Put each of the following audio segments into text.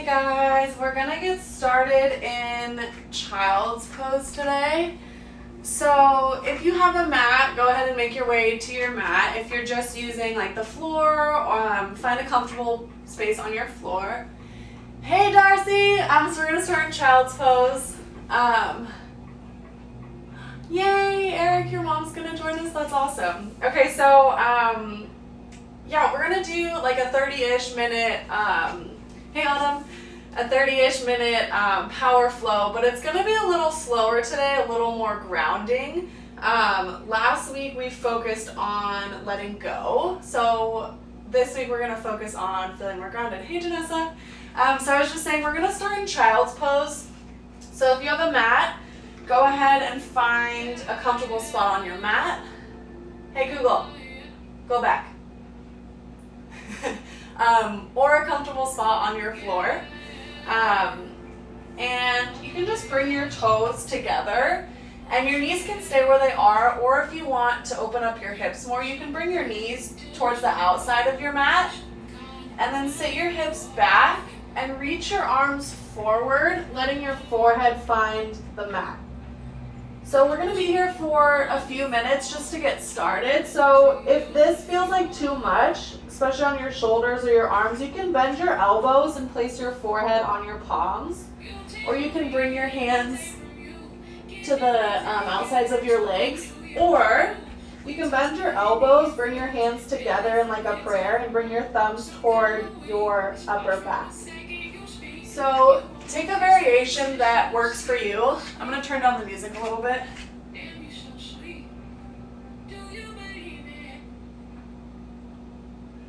Guys, we're gonna get started in child's pose today. So if you have a mat, go ahead and make your way to your mat. If you're just using like the floor, find a comfortable space on your floor. Hey Darcy, so we're gonna start in child's pose. Yay, Eric, your mom's gonna join us, that's awesome. Okay, so yeah, we're gonna do like a 30-ish minute, hey Autumn, a 30-ish minute power flow, but it's gonna be a little slower today, a little more grounding. Last week we focused on letting go, so this week we're gonna focus on feeling more grounded. Hey Janessa. So I was just saying we're gonna start in child's pose. So if you have a mat, go ahead and find a comfortable spot on your mat. Hey Google, go back. Or a comfortable spot on your floor. And you can just bring your toes together and your knees can stay where they are, or if you want to open up your hips more, you can bring your knees towards the outside of your mat and then sit your hips back and reach your arms forward, letting your forehead find the mat. So we're going to be here for a few minutes just to get started. So if this feels like too much, especially on your shoulders or your arms, you can bend your elbows and place your forehead on your palms. Or you can bring your hands to the outsides of your legs. Or you can bend your elbows, bring your hands together in like a prayer, and bring your thumbs toward your upper back. So take a variation that works for you. I'm going to turn down the music a little bit.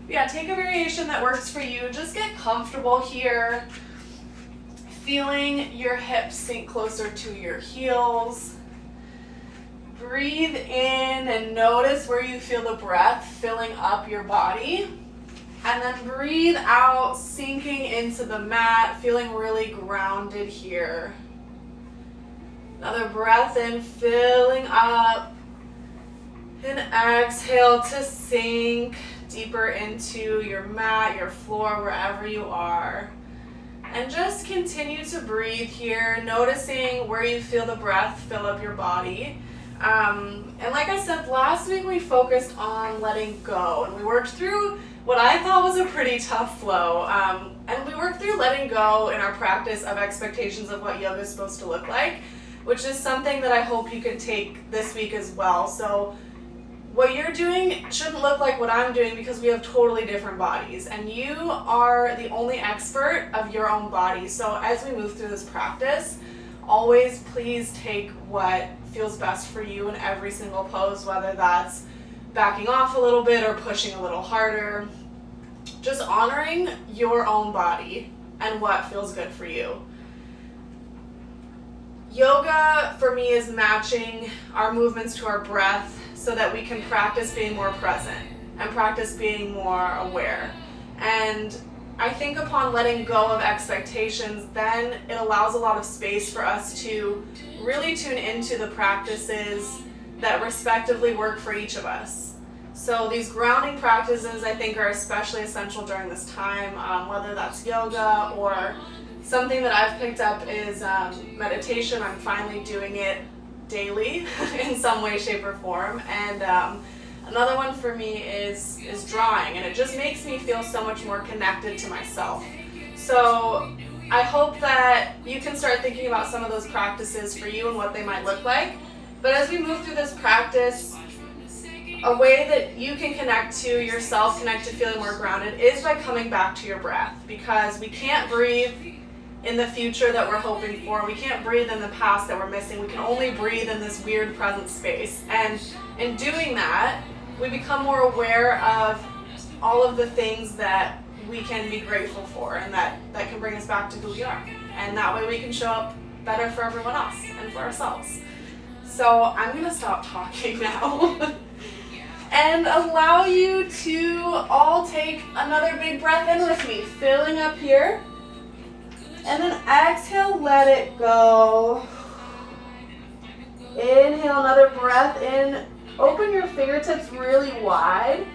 Yeah, take a variation that works for you. Just get comfortable here, feeling your hips sink closer to your heels. Breathe in and notice where you feel the breath filling up your body. And then breathe out, sinking into the mat, feeling really grounded here. Another breath in, filling up. And exhale to sink deeper into your mat, your floor, wherever you are. And just continue to breathe here, noticing where you feel the breath fill up your body. And like I said, last week we focused on letting go, and we worked through what I thought was a pretty tough flow. And we worked through letting go in our practice of expectations of what yoga is supposed to look like, which is something that I hope you can take this week as well. So what you're doing shouldn't look like what I'm doing, because we have totally different bodies, and you are the only expert of your own body. So as we move through this practice, always please take what feels best for you in every single pose, whether that's backing off a little bit or pushing a little harder. Just honoring your own body and what feels good for you. Yoga for me is matching our movements to our breath so that we can practice being more present and practice being more aware. And I think upon letting go of expectations, then it allows a lot of space for us to really tune into the practices that respectively work for each of us. So these grounding practices I think are especially essential during this time, whether that's yoga or something that I've picked up is meditation. I'm finally doing it daily in some way, shape, or form. And another one for me is drawing, and it just makes me feel so much more connected to myself. So I hope that you can start thinking about some of those practices for you and what they might look like. But as we move through this practice, a way that you can connect to yourself, connect to feeling more grounded, is by coming back to your breath, because we can't breathe in the future that we're hoping for. We can't breathe in the past that we're missing. We can only breathe in this weird present space. And in doing that, we become more aware of all of the things that we can be grateful for, and that can bring us back to who we are. And that way we can show up better for everyone else and for ourselves. So I'm gonna stop talking now and allow you to all take another big breath in with me, filling up here. And then exhale, let it go. Inhale, another breath in. Open your fingertips really wide.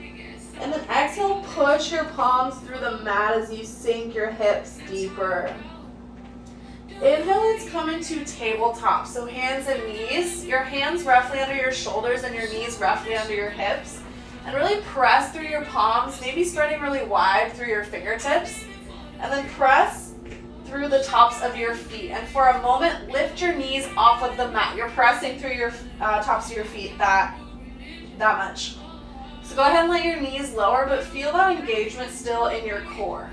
And then exhale, push your palms through the mat as you sink your hips deeper. Inhale, let's come into tabletop. So hands and knees, your hands roughly under your shoulders and your knees roughly under your hips. And really press through your palms, maybe spreading really wide through your fingertips. And then press through the tops of your feet. And for a moment, lift your knees off of the mat. You're pressing through your tops of your feet that much. So go ahead and let your knees lower, but feel that engagement still in your core.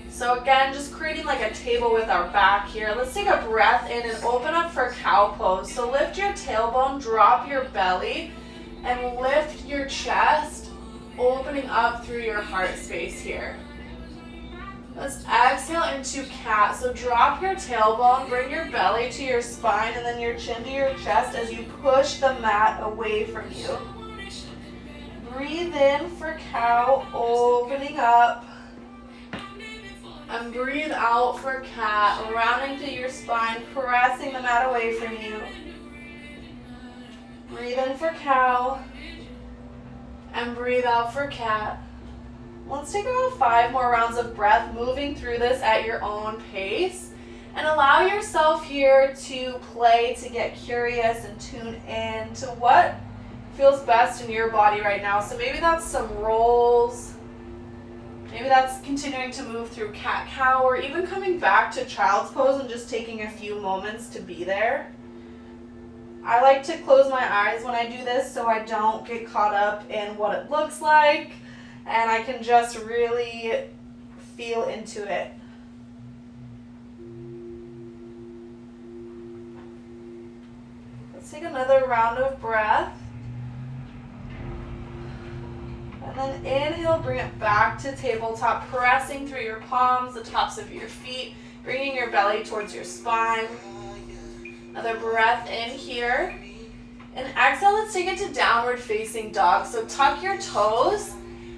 So again, just creating like a table with our back here. Let's take a breath in and open up for cow pose. So lift your tailbone, drop your belly, and lift your chest, opening up through your heart space here. Let's exhale into cat. So drop your tailbone, bring your belly to your spine, and then your chin to your chest as you push the mat away from you. Breathe in for cow, opening up. And breathe out for cat, rounding through your spine, pressing the mat away from you. Breathe in for cow. And breathe out for cat. Let's take about 5 more rounds of breath, moving through this at your own pace. And allow yourself here to play, to get curious and tune in to what feels best in your body right now. So maybe that's some rolls. Maybe that's continuing to move through cat-cow, or even coming back to child's pose and just taking a few moments to be there. I like to close my eyes when I do this so I don't get caught up in what it looks like, and I can just really feel into it. Let's take another round of breath. And then inhale, bring it back to tabletop, pressing through your palms, the tops of your feet, bringing your belly towards your spine. Another breath in here. And exhale, let's take it to downward facing dog. So tuck your toes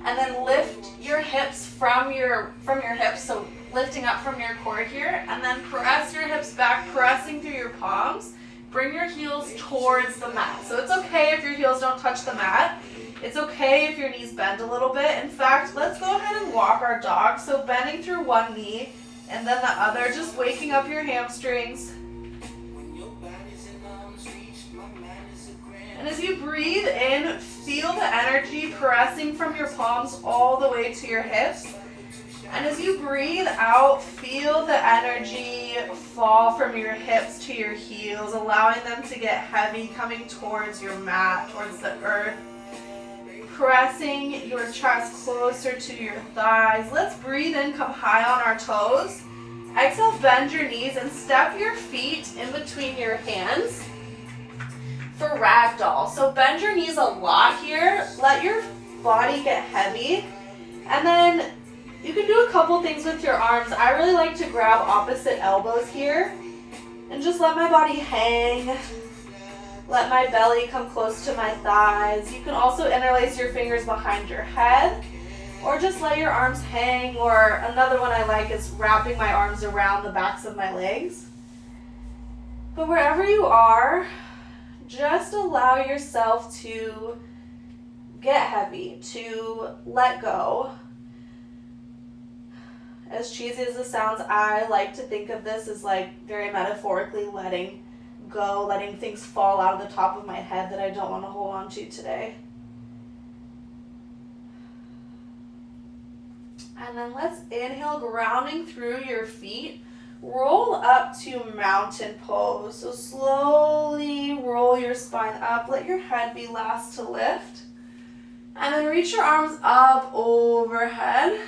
and then lift your hips from your hips. So lifting up from your core here, and then press your hips back, pressing through your palms. Bring your heels towards the mat. So it's okay if your heels don't touch the mat. It's okay if your knees bend a little bit. In fact, let's go ahead and walk our dog. So bending through one knee and then the other, just waking up your hamstrings. And as you breathe in, feel the energy pressing from your palms all the way to your hips. And as you breathe out, feel the energy fall from your hips to your heels, allowing them to get heavy, coming towards your mat, towards the earth. Pressing your chest closer to your thighs. Let's breathe in, come high on our toes. Exhale, bend your knees and step your feet in between your hands for ragdoll. So bend your knees a lot here. Let your body get heavy. And then you can do a couple things with your arms. I really like to grab opposite elbows here and just let my body hang. Let my belly come close to my thighs. You can also interlace your fingers behind your head, or just let your arms hang, or another one I like is wrapping my arms around the backs of my legs. But wherever you are, just allow yourself to get heavy, to let go. As cheesy as it sounds, I like to think of this as like very metaphorically letting go, letting things fall out of the top of my head that I don't want to hold on to today. And then let's inhale, grounding through your feet. Roll up to mountain pose. So slowly roll your spine up. Let your head be last to lift. And then reach your arms up overhead.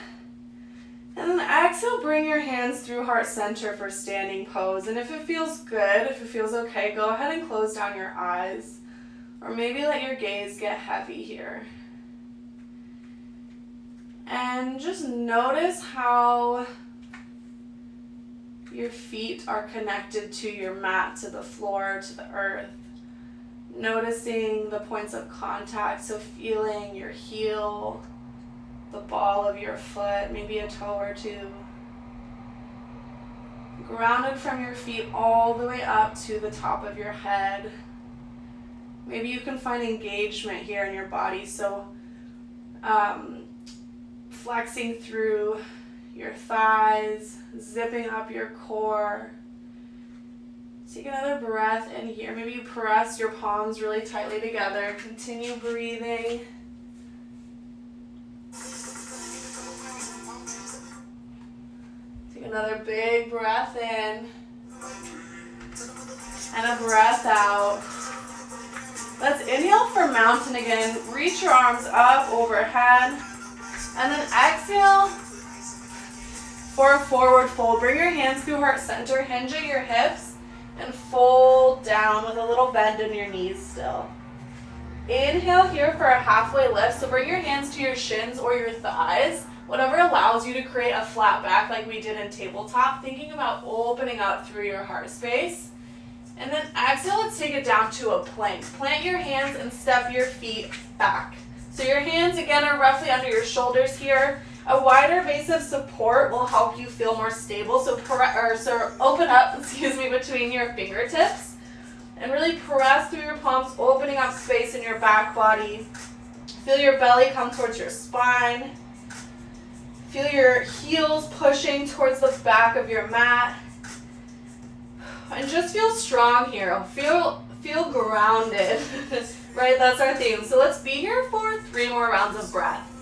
And then exhale, bring your hands through heart center for standing pose. And if it feels good, if it feels okay, go ahead and close down your eyes. Or maybe let your gaze get heavy here. And just notice how your feet are connected to your mat, to the floor, to the earth. Noticing the points of contact, so feeling your heel, the ball of your foot, maybe a toe or two. Grounded from your feet all the way up to the top of your head. Maybe you can find engagement here in your body, so flexing through your thighs, zipping up your core. Take another breath in here. Maybe you press your palms really tightly together. Continue breathing. Take another big breath in and a breath out. Let's inhale for mountain again. Reach your arms up overhead. And then exhale for a forward fold. Bring your hands through heart center. Hinge at your hips. And fold down with a little bend in your knees still. Inhale here for a halfway lift. So bring your hands to your shins or your thighs, whatever allows you to create a flat back like we did in tabletop, thinking about opening up through your heart space. And then exhale, let's take it down to a plank. Plant your hands and step your feet back. So your hands again are roughly under your shoulders here. A wider base of support will help you feel more stable. So open up, between your fingertips and really press through your palms, opening up space in your back body. Feel your belly come towards your spine. Feel your heels pushing towards the back of your mat. And just feel strong here. Feel grounded, right? That's our theme. So let's be here for 3 more rounds of breath.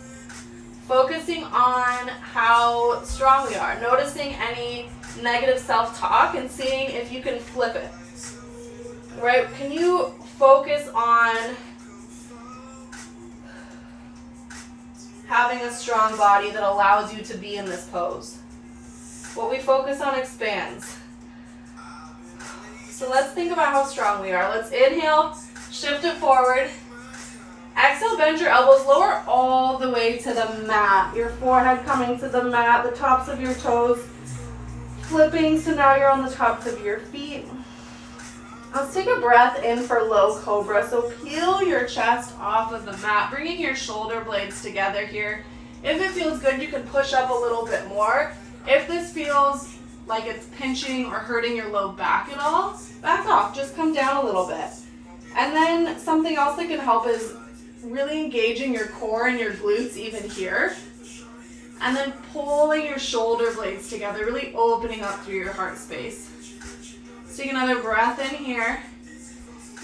Focusing on how strong we are, noticing any negative self-talk and seeing if you can flip it, right? Can you focus on having a strong body that allows you to be in this pose? What we focus on expands. So let's think about how strong we are. Let's inhale, shift it forward. Exhale, bend your elbows, lower all the way to the mat. Your forehead coming to the mat, the tops of your toes flipping, so now you're on the tops of your feet. Let's take a breath in for low cobra. So peel your chest off of the mat, bringing your shoulder blades together here. If it feels good, you can push up a little bit more. If this feels like it's pinching or hurting your low back at all, back off, just come down a little bit. And then something else that can help is really engaging your core and your glutes even here. And then pulling your shoulder blades together, really opening up through your heart space. So take another breath in here.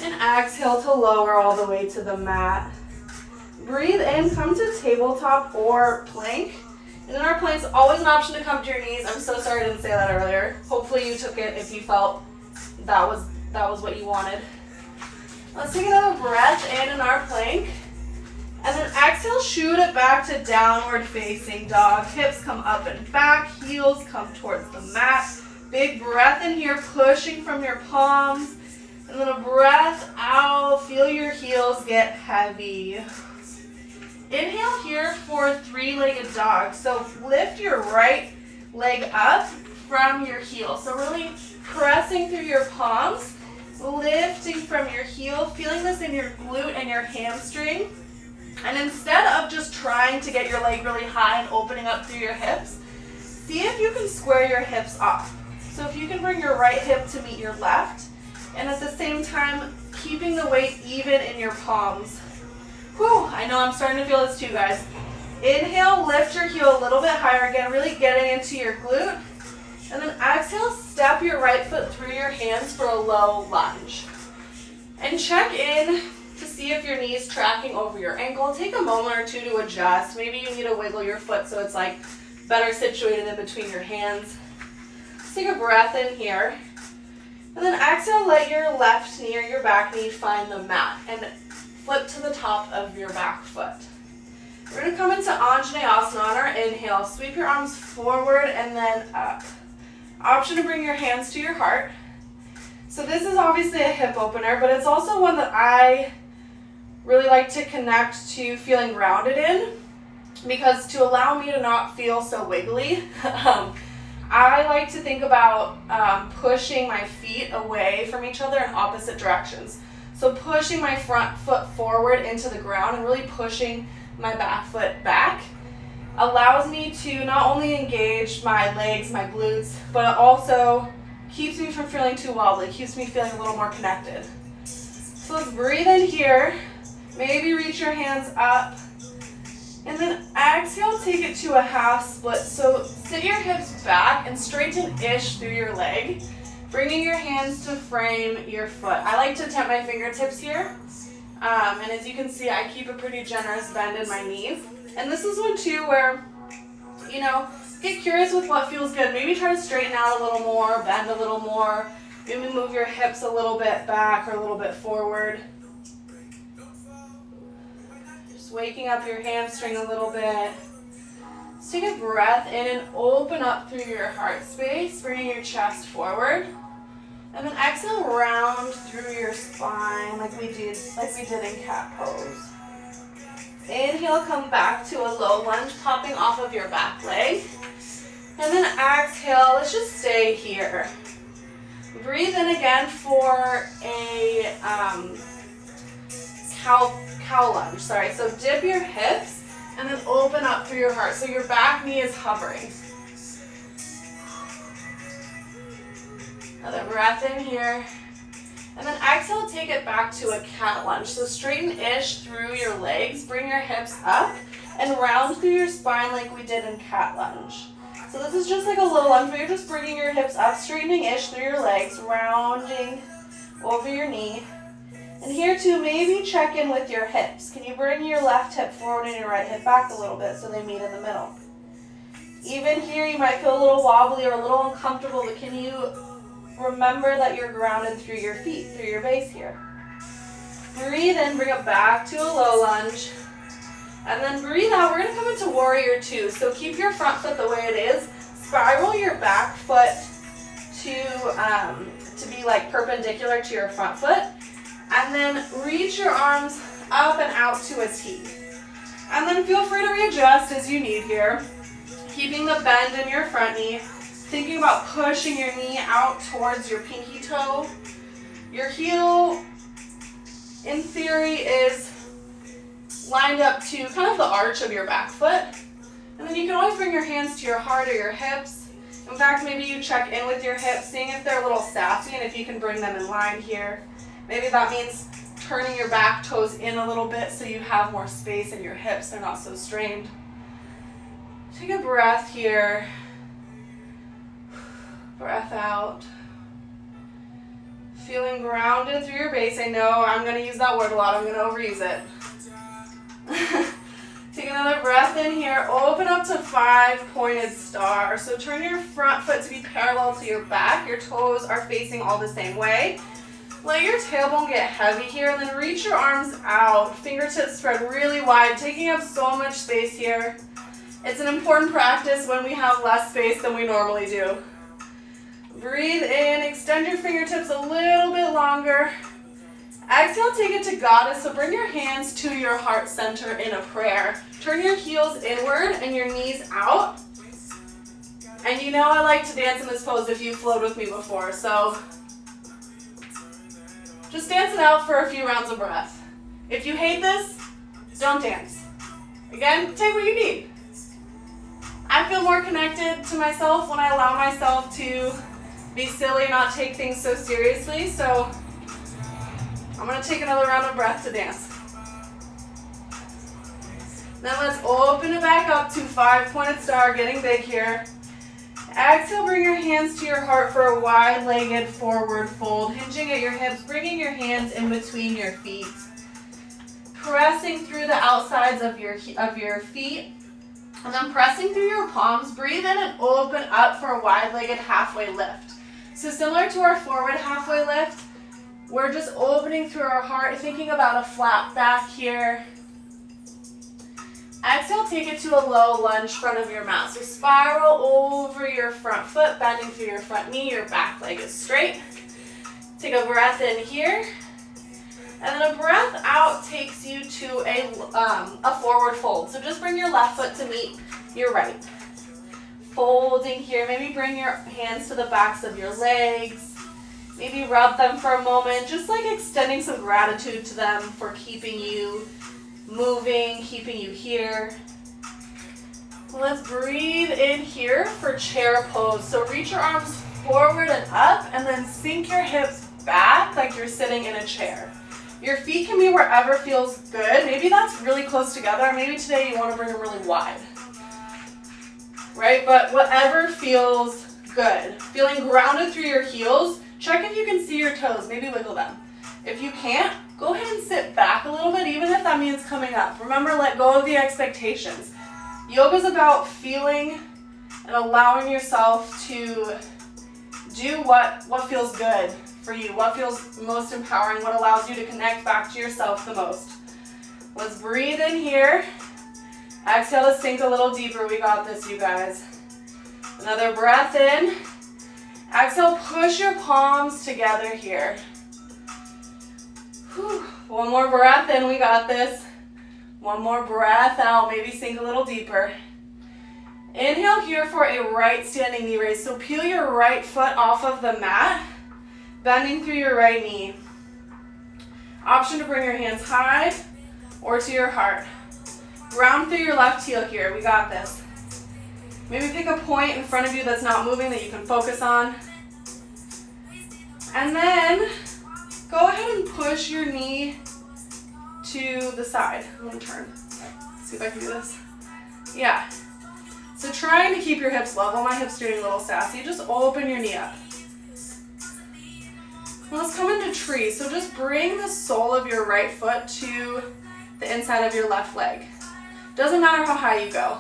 And exhale to lower all the way to the mat. Breathe in, come to tabletop or plank. And in our planks, always an option to come to your knees. I'm so sorry I didn't say that earlier. Hopefully you took it if you felt that was what you wanted. Let's take another breath in our plank. And then exhale, shoot it back to downward facing dog. Hips come up and back, heels come towards the mat. Big breath in here, pushing from your palms. And then a breath out, feel your heels get heavy. Inhale here for 3-legged dog. So lift your right leg up from your heel. So really pressing through your palms, lifting from your heel, feeling this in your glute and your hamstring. And instead of just trying to get your leg really high and opening up through your hips, see if you can square your hips off. So if you can bring your right hip to meet your left, and at the same time, keeping the weight even in your palms. Whew, I know I'm starting to feel this too, guys. Inhale, lift your heel a little bit higher again, really getting into your glute. And then exhale, step your right foot through your hands for a low lunge. And check in to see if your knee's tracking over your ankle. Take a moment or two to adjust. Maybe you need to wiggle your foot so it's like better situated in between your hands. Take a breath in here. And then exhale, let your left knee or your back knee find the mat and flip to the top of your back foot. We're going to come into Anjaneyasana on our inhale. Sweep your arms forward and then up. Option to bring your hands to your heart. So this is obviously a hip opener, but it's also one that I really like to connect to feeling grounded in, because to allow me to not feel so wiggly, I like to think about pushing my feet away from each other in opposite directions. So pushing my front foot forward into the ground and really pushing my back foot back allows me to not only engage my legs, my glutes, but it also keeps me from feeling too wobbly, keeps me feeling a little more connected. So let's breathe in here. Maybe reach your hands up And then exhale, take it to a half split. So sit your hips back and straighten-ish through your leg, bringing your hands to frame your foot. I like to tap my fingertips here. And as you can see, I keep a pretty generous bend in my knees. And this is one too where, you know, get curious with what feels good. Maybe try to straighten out a little more, bend a little more. Maybe move your hips a little bit back or a little bit forward. Just waking up your hamstring a little bit. Just take a breath in and open up through your heart space, bringing your chest forward. And then exhale, round through your spine like we did in cat pose. Inhale, come back to a low lunge, popping off of your back leg. And then exhale, let's just stay here. Breathe in again for a cow lunge. Sorry, so dip your hips and then open up through your heart. So your back knee is hovering. Another breath in here. And then exhale, take it back to a cat lunge. So straighten-ish through your legs. Bring your hips up and round through your spine like we did in cat lunge. So this is just like a low lunge, but you're just bringing your hips up, straightening-ish through your legs, rounding over your knee. And here too, maybe check in with your hips. Can you bring your left hip forward and your right hip back a little bit so they meet in the middle? Even here, you might feel a little wobbly or a little uncomfortable, but can you remember that you're grounded through your feet, through your base here? Breathe in, bring it back to a low lunge. And then breathe out. We're going to come into warrior two. So keep your front foot the way it is. Spiral your back foot to be like perpendicular to your front foot. And then reach your arms up and out to a T. And then feel free to readjust as you need here. Keeping the bend in your front knee. Thinking about pushing your knee out towards your pinky toe. Your heel, in theory, is lined up to kind of the arch of your back foot. And then you can always bring your hands to your heart or your hips. In fact, maybe you check in with your hips, seeing if they're a little sassy and if you can bring them in line here. Maybe that means turning your back toes in a little bit so you have more space in your hips. They're not so strained. Take a breath here. Breath out. Feeling grounded through your base. I know I'm going to use that word a lot. I'm going to overuse it. Take another breath in here. Open up to 5-pointed star. So turn your front foot to be parallel to your back. Your toes are facing all the same way. Let your tailbone get heavy here and then reach your arms out. Fingertips spread really wide, taking up so much space here. It's an important practice when we have less space than we normally do. Breathe in, extend your fingertips a little bit longer. Exhale, take it to goddess. So bring your hands to your heart center in a prayer. Turn your heels inward and your knees out. And you know I like to dance in this pose if you've flowed with me before. So just dance it out for a few rounds of breath. If you hate this, don't dance. Again, take what you need. I feel more connected to myself when I allow myself to be silly and not take things so seriously. So I'm going to take another round of breath to dance. Then let's open it back up to 5-pointed star, getting big here. Exhale, bring your hands to your heart for a wide-legged forward fold, hinging at your hips, bringing your hands in between your feet. Pressing through the outsides of your feet, and then pressing through your palms. Breathe in and open up for a wide-legged halfway lift. So similar to our forward halfway lift, we're just opening through our heart, thinking about a flat back here. Exhale, take it to a low lunge front of your mat. So spiral over your front foot, bending through your front knee, your back leg is straight. Take a breath in here. And then a breath out takes you to a forward fold. So just bring your left foot to meet your right. Folding here, maybe bring your hands to the backs of your legs. Maybe rub them for a moment, just like extending some gratitude to them for keeping you moving, keeping you here. Let's breathe in here for chair pose. So reach your arms forward and up, and then sink your hips back like you're sitting in a chair. Your feet can be wherever feels good. Maybe that's really close together. Maybe today you want to bring them really wide. Right? But whatever feels good. Feeling grounded through your heels. Check if you can see your toes. Maybe wiggle them. If you can't, go ahead and sit back a little bit, even if that means coming up. Remember, let go of the expectations. Yoga is about feeling and allowing yourself to do what feels good for you, what feels most empowering, what allows you to connect back to yourself the most. Let's breathe in here. Exhale to sink a little deeper. We got this, you guys. Another breath in. Exhale, push your palms together here. Whew. One more breath in. We got this. One more breath out. Maybe sink a little deeper. Inhale here for a right standing knee raise. So peel your right foot off of the mat, bending through your right knee. Option to bring your hands high or to your heart. Ground through your left heel here. We got this. Maybe pick a point in front of you that's not moving that you can focus on. And then go ahead and push your knee to the side. I'm going to turn. See if I can do this. Yeah. So trying to keep your hips level. My hips are doing a little sassy. Just open your knee up. Let's come into tree. So just bring the sole of your right foot to the inside of your left leg. Doesn't matter how high you go,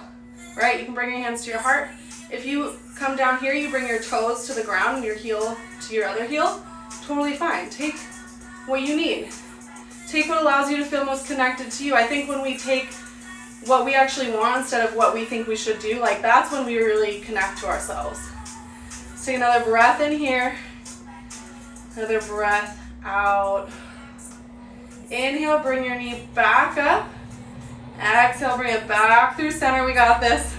right? You can bring your hands to your heart. If you come down here, you bring your toes to the ground and your heel to your other heel. Totally fine. Take what you need. Take what allows you to feel most connected to you. I think when we take what we actually want instead of what we think we should do, like that's when we really connect to ourselves. Let's take another breath in here. Another breath out. Inhale, bring your knee back up. Exhale, bring it back through center. We got this.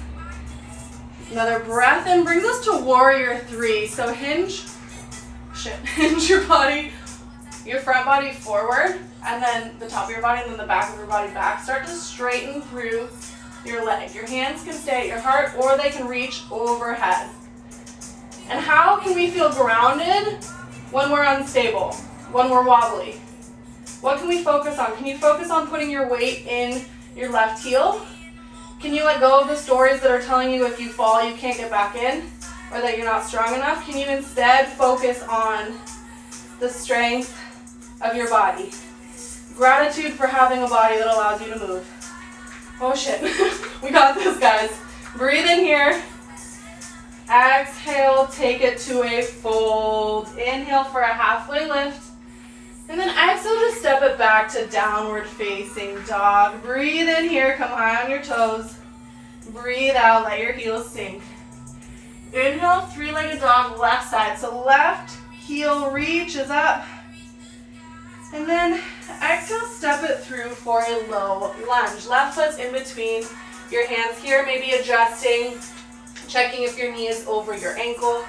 Another breath in brings us to warrior three. So hinge your body, your front body forward, and then the top of your body, and then the back of your body back. Start to straighten through your leg. Your hands can stay at your heart, or they can reach overhead. And how can we feel grounded when we're unstable, when we're wobbly? What can we focus on? Can you focus on putting your weight in your left heel? Can you let go of the stories that are telling you if you fall, you can't get back in, or that you're not strong enough? Can you instead focus on the strength of your body? Gratitude for having a body that allows you to move. Oh shit, we got this, guys. Breathe in here. Exhale, take it to a fold. Inhale for a halfway lift. And then exhale, just step it back to downward facing dog. Breathe in here, come high on your toes. Breathe out, let your heels sink. Inhale, three-legged dog, left side. So left heel reaches up. And then exhale, step it through for a low lunge. Left foot's in between your hands here, maybe adjusting, checking if your knee is over your ankle.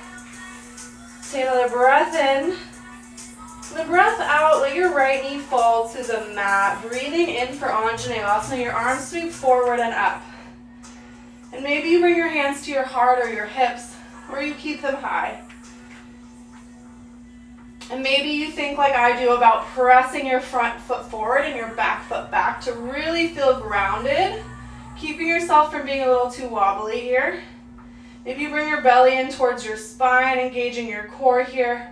Take another breath in. The breath out, let your right knee fall to the mat. Breathing in for Anjaneyasana, your arms sweep forward and up. And maybe you bring your hands to your heart or your hips, or you keep them high. And maybe you think like I do about pressing your front foot forward and your back foot back to really feel grounded, keeping yourself from being a little too wobbly here. Maybe you bring your belly in towards your spine, engaging your core here.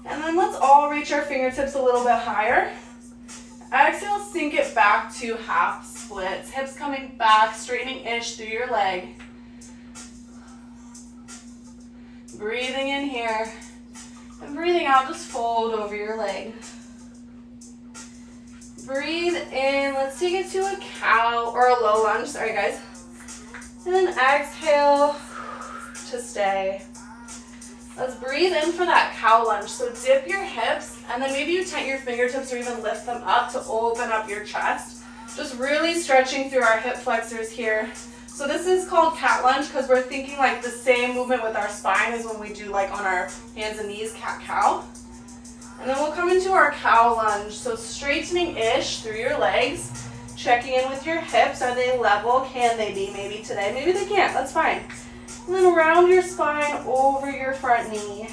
And then let's all reach our fingertips a little bit higher. Exhale, sink it back to half splits. Hips coming back, straightening-ish through your leg. Breathing in here. And breathing out, just fold over your leg. Breathe in. Let's take it to a cow or a low lunge. Sorry, guys. And then exhale to stay. Let's breathe in for that cow lunge. So dip your hips, and then maybe you tighten your fingertips or even lift them up to open up your chest. Just really stretching through our hip flexors here. So this is called cat lunge because we're thinking like the same movement with our spine as when we do like on our hands and knees, cat-cow. And then we'll come into our cow lunge. So straightening-ish through your legs, checking in with your hips. Are they level? Can they be? Maybe today. Maybe they can't. That's fine. And then round your spine over your front knee.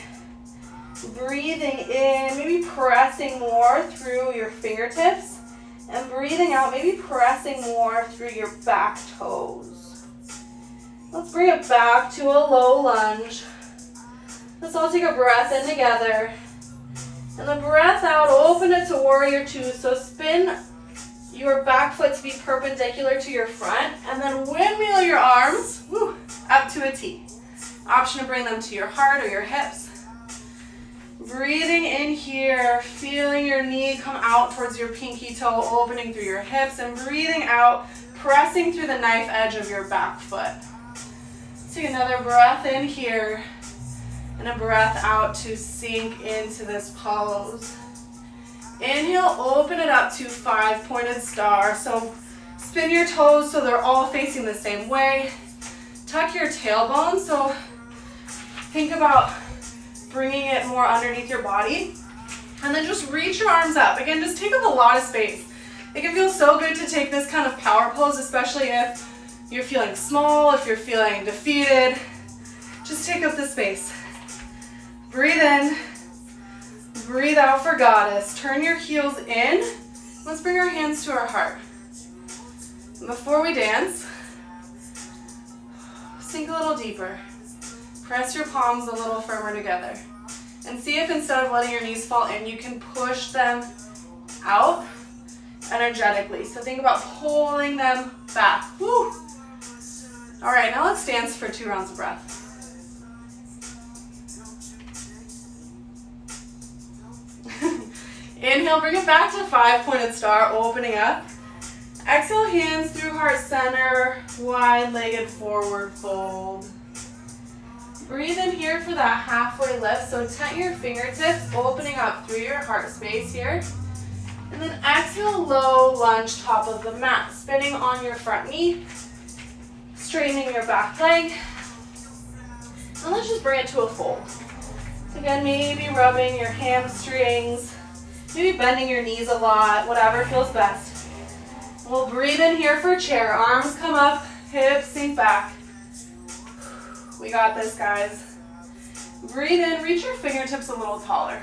Breathing in, maybe pressing more through your fingertips. And breathing out, maybe pressing more through your back toes. Let's bring it back to a low lunge. Let's all take a breath in together. And the breath out, open it to warrior two. So spin your back foot to be perpendicular to your front. And then windmill your arms up to a T. Option to bring them to your heart or your hips. Breathing in here, feeling your knee come out towards your pinky toe, opening through your hips, and breathing out, pressing through the knife edge of your back foot. Take another breath in here, and a breath out to sink into this pose. Inhale, open it up to 5-pointed star. So spin your toes so they're all facing the same way. Tuck your tailbone, so think about bringing it more underneath your body. And then just reach your arms up. Again, just take up a lot of space. It can feel so good to take this kind of power pose, especially if you're feeling small, if you're feeling defeated. Just take up the space. Breathe in. Breathe out for goddess. Turn your heels in. Let's bring our hands to our heart. And before we dance, sink a little deeper. Press your palms a little firmer together. And see if instead of letting your knees fall in, you can push them out energetically. So think about pulling them back. Woo! All right, now let's dance for 2 rounds of breath. Inhale, bring it back to 5-pointed star, opening up. Exhale, hands through heart center, wide-legged forward fold. Breathe in here for that halfway lift. So tent your fingertips, opening up through your heart space here. And then exhale, low lunge, top of the mat, spinning on your front knee, straightening your back leg. And let's just bring it to a fold. So again, maybe rubbing your hamstrings, maybe bending your knees a lot, whatever feels best. We'll breathe in here for chair. Arms come up, hips sink back. We got this, guys. Breathe in, reach your fingertips a little taller.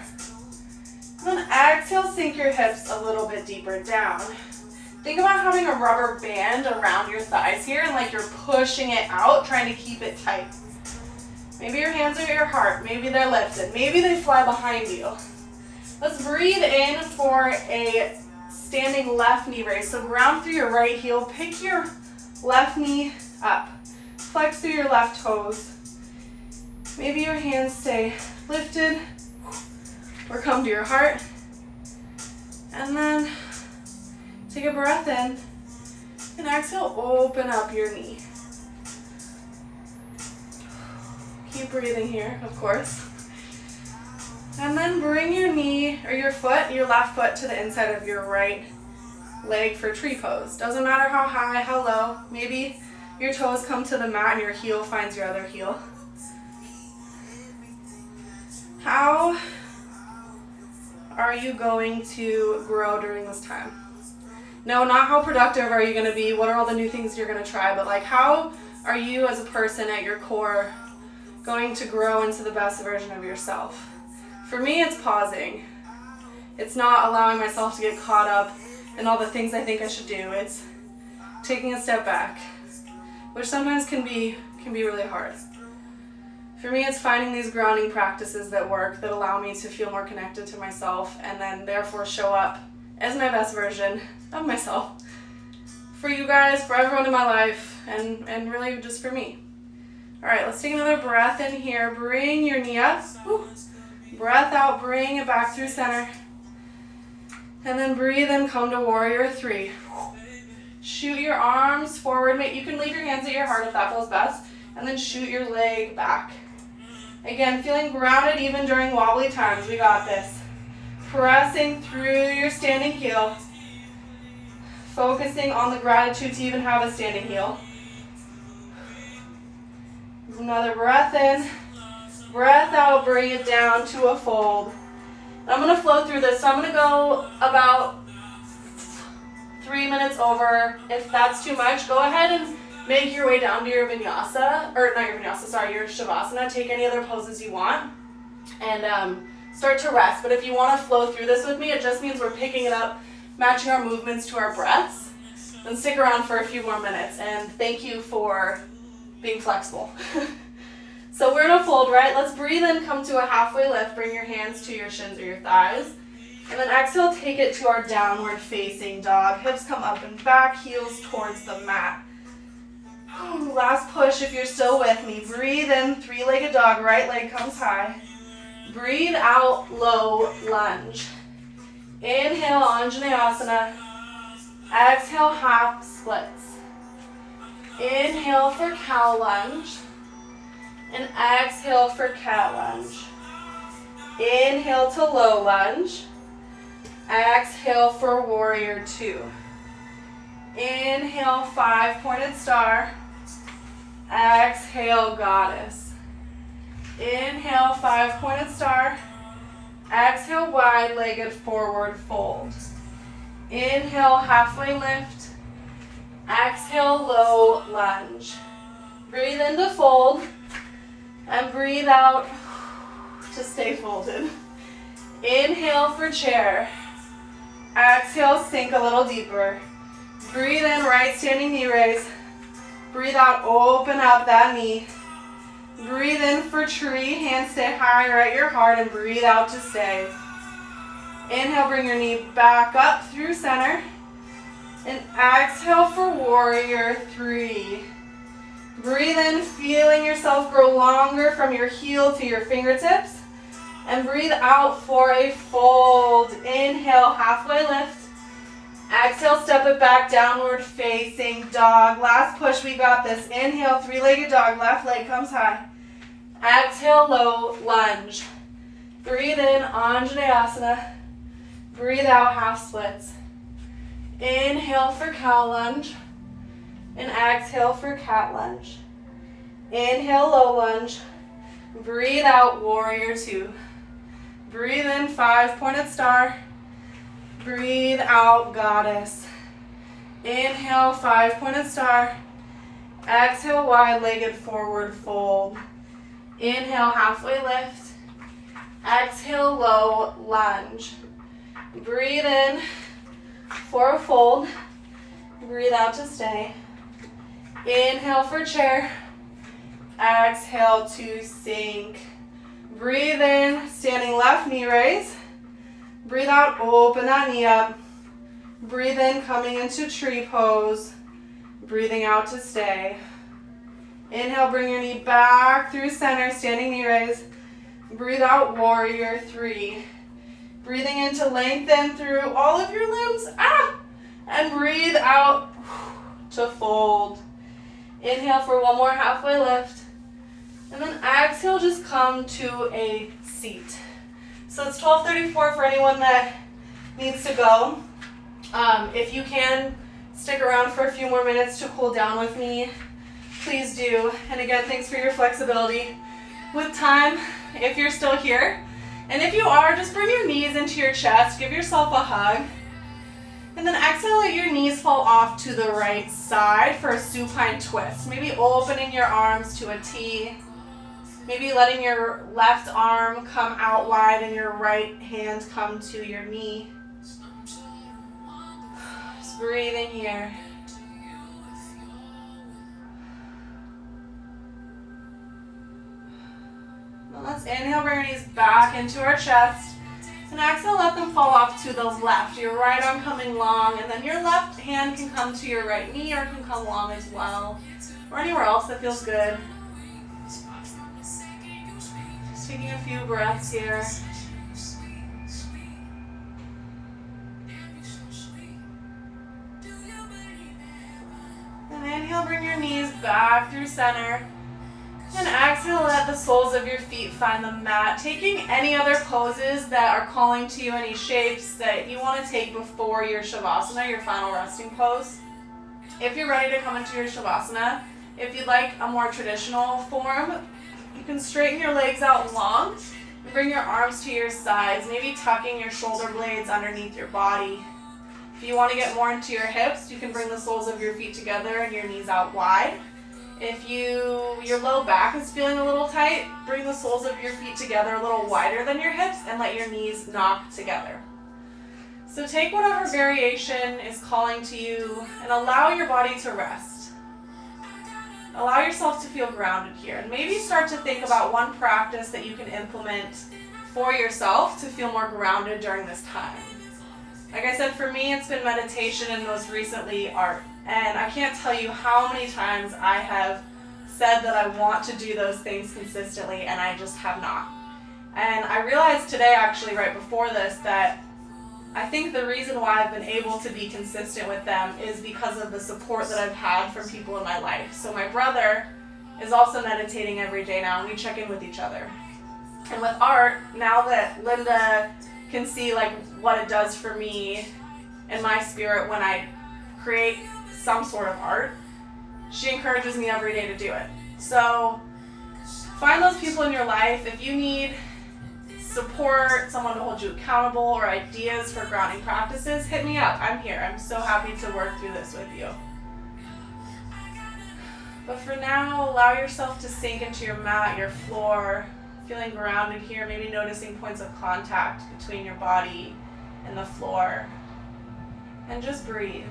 And then exhale, sink your hips a little bit deeper down. Think about having a rubber band around your thighs here and like you're pushing it out, trying to keep it tight. Maybe your hands are at your heart, maybe they're lifted, maybe they fly behind you. Let's breathe in for a standing left knee raise. So ground through your right heel, pick your left knee up. Flex through your left toes. Maybe your hands stay lifted or come to your heart. And then take a breath in and exhale, open up your knee. Keep breathing here, of course. And then bring your knee or your foot, your left foot to the inside of your right leg for tree pose. Doesn't matter how high, how low. Maybe your toes come to the mat and your heel finds your other heel. How are you going to grow during this time? No, not how productive are you going to be, what are all the new things you're going to try, but like how are you as a person at your core going to grow into the best version of yourself? For me, it's pausing. It's not allowing myself to get caught up in all the things I think I should do. It's taking a step back, which sometimes can be really hard. For me, it's finding these grounding practices that work, that allow me to feel more connected to myself and then therefore show up as my best version of myself. For you guys, for everyone in my life, and really just for me. All right, let's take another breath in here. Bring your knee up. Woo. Breath out, bring it back through center. And then breathe in, come to warrior 3. Shoot your arms forward. You can leave your hands at your heart if that feels best. And then shoot your leg back. Again, feeling grounded even during wobbly times. We got this. Pressing through your standing heel. Focusing on the gratitude to even have a standing heel. Another breath in. Breath out, bring it down to a fold. I'm going to flow through this. So I'm going to go about 3 minutes over. If that's too much, go ahead and make your way down to your vinyasa, or not your vinyasa, sorry, your shavasana. Take any other poses you want. And start to rest. But if you want to flow through this with me, it just means we're picking it up, matching our movements to our breaths. Then stick around for a few more minutes, and thank you for being flexible. So we're gonna fold, right? Let's breathe in, come to a halfway lift, bring your hands to your shins or your thighs. And then exhale, take it to our downward facing dog. Hips come up and back, heels towards the mat. Last push if you're still with me. Breathe in, three-legged dog, right leg comes high. Breathe out, low lunge. Inhale, Anjaneyasana. Exhale, half splits. Inhale for cow lunge. And exhale for cat lunge. Inhale to low lunge. Exhale for warrior two. Inhale, 5-pointed star. Exhale, goddess. Inhale, 5-pointed star. Exhale, wide-legged forward fold. Inhale, halfway lift. Exhale, low lunge. Breathe in to fold. And breathe out to stay folded. Inhale for chair. Exhale, sink a little deeper. Breathe in, right standing knee raise. Breathe out, open up that knee. Breathe in for tree, hands stay higher at your heart, and breathe out to stay. Inhale, bring your knee back up through center. And exhale for warrior three. Breathe in, feeling yourself grow longer from your heel to your fingertips. And breathe out for a fold. Inhale, halfway lift. Exhale, step it back, downward facing dog. Last push, we got this. Inhale, three-legged dog, left leg comes high. Exhale, low lunge. Breathe in, Anjaneyasana. Breathe out, half splits. Inhale for cow lunge. And exhale for cat lunge. Inhale, low lunge. Breathe out, warrior two. Breathe in, 5-pointed star. Breathe out, goddess. Inhale, 5-pointed star. Exhale, wide-legged forward fold. Inhale, halfway lift. Exhale, low lunge. Breathe in for a fold. Breathe out to stay. Inhale for chair. Exhale to sink. Breathe in, standing left knee raise. Breathe out, open that knee up. Breathe in, coming into tree pose. Breathing out to stay. Inhale, bring your knee back through center, standing knee raise. Breathe out, warrior three. Breathing in to lengthen through all of your limbs. And breathe out to fold. Inhale for one more halfway lift. And then exhale, just come to a seat. So it's 12:34 for anyone that needs to go. If you can stick around for a few more minutes to cool down with me, please do. And again, thanks for your flexibility with time if you're still here. And if you are, just bring your knees into your chest, give yourself a hug. And then exhale, let your knees fall off to the right side for a supine twist. Maybe opening your arms to a T. Maybe letting your left arm come out wide and your right hand come to your knee. Just breathe in here. Now let's inhale, bring our knees back into our chest. And exhale, let them fall off to the left. Your right arm coming long, and then your left hand can come to your right knee or can come long as well, or anywhere else that feels good. Just taking a few breaths here. And inhale, bring your knees back through center. And exhale, let the soles of your feet find the mat. Taking any other poses that are calling to you, any shapes that you want to take before your Shavasana, your final resting pose. If you're ready to come into your Shavasana, if you'd like a more traditional form, you can straighten your legs out long and bring your arms to your sides, maybe tucking your shoulder blades underneath your body. If you want to get more into your hips, you can bring the soles of your feet together and your knees out wide. If your low back is feeling a little tight, bring the soles of your feet together a little wider than your hips and let your knees knock together. So take whatever variation is calling to you and allow your body to rest. Allow yourself to feel grounded here, and maybe start to think about one practice that you can implement for yourself to feel more grounded during this time. Like I said, for me, it's been meditation and most recently art. And I can't tell you how many times I have said that I want to do those things consistently, and I just have not. And I realized today, actually, right before this, that I think the reason why I've been able to be consistent with them is because of the support that I've had from people in my life. So my brother is also meditating every day now, and we check in with each other. And with art, now that Linda can see like what it does for me and my spirit when I create some sort of art, she encourages me every day to do it. So find those people in your life. If you need support, someone to hold you accountable, or ideas for grounding practices, hit me up. I'm here. I'm so happy to work through this with you. But for now, allow yourself to sink into your mat, your floor, feeling grounded here, maybe noticing points of contact between your body and the floor. And just breathe.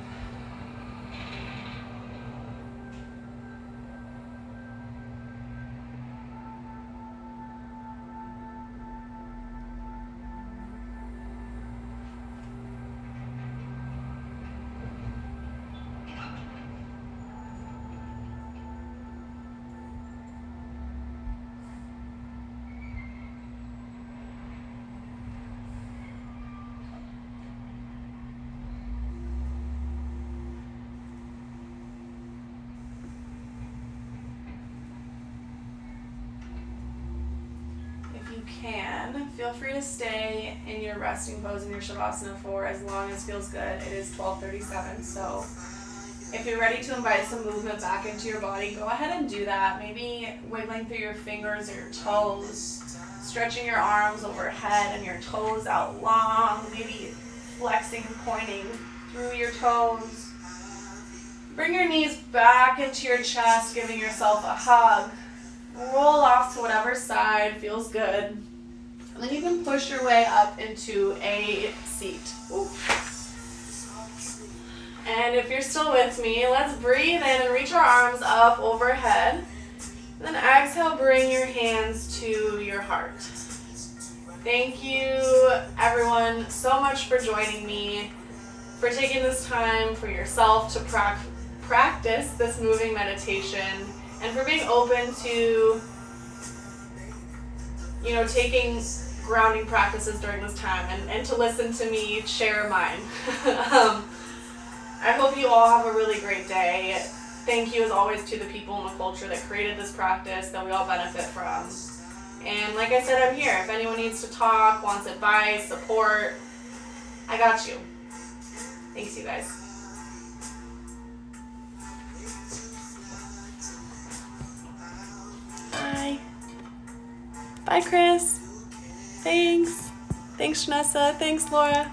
You can, feel free to stay in your resting pose in your Shavasana for as long as feels good. It is 12:37, so if you're ready to invite some movement back into your body, go ahead and do that. Maybe wiggling through your fingers or your toes, stretching your arms overhead and your toes out long, maybe flexing and pointing through your toes. Bring your knees back into your chest, giving yourself a hug. Roll off to whatever side feels good. And then you can push your way up into a seat. Ooh. And if you're still with me, let's breathe in and reach our arms up overhead. And then exhale, bring your hands to your heart. Thank you, everyone, so much for joining me, for taking this time for yourself to practice this moving meditation, and for being open to, taking grounding practices during this time and to listen to me share mine. I hope you all have a really great day. Thank you as always to the people in the culture that created this practice that we all benefit from. And like I said, I'm here. If anyone needs to talk, wants advice, support, I got you. Thanks, you guys. Bye. Bye, Chris. Thanks. Thanks, Shanessa. Thanks, Laura.